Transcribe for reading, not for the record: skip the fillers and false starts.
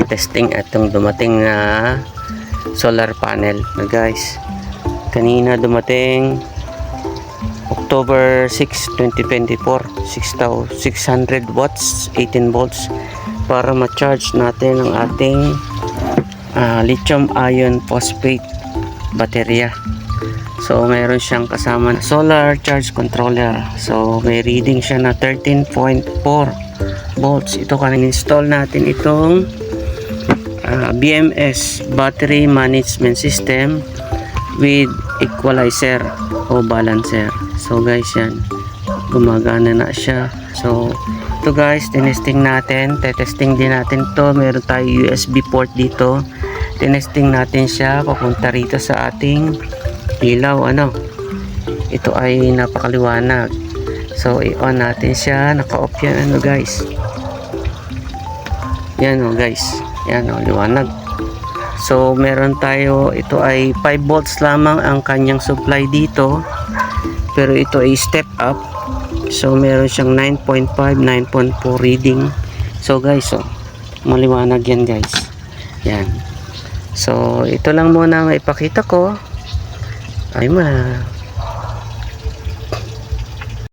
testing itong dumating na solar panel na guys. Kanina dumating October 6, 2024, 600 watts, 18 volts para ma-charge natin ang ating lithium ion phosphate baterya. So mayroon siyang kasama na solar charge controller. So may reading siya na 13.4 volts. Ito kanina install natin itong BMS battery management system with equalizer o balancer. So guys, yan, gumagana na siya. So ito guys, tinesting natin, testing din natin to. Meron tayo USB port dito. Tinesting natin siya papunta rito sa ating ilaw. Ito ay napakaliwanag. So i-on natin siya. Naka-off yan guys. Yan guys. Yan liwanag. So meron tayo, ito ay 5 volts lamang ang kanyang supply dito. Pero ito ay step up. So meron siyang 9.5, 9.4 reading. So guys, maliwanag yan guys. Yan. So ito lang muna ang ipakita ko. Ay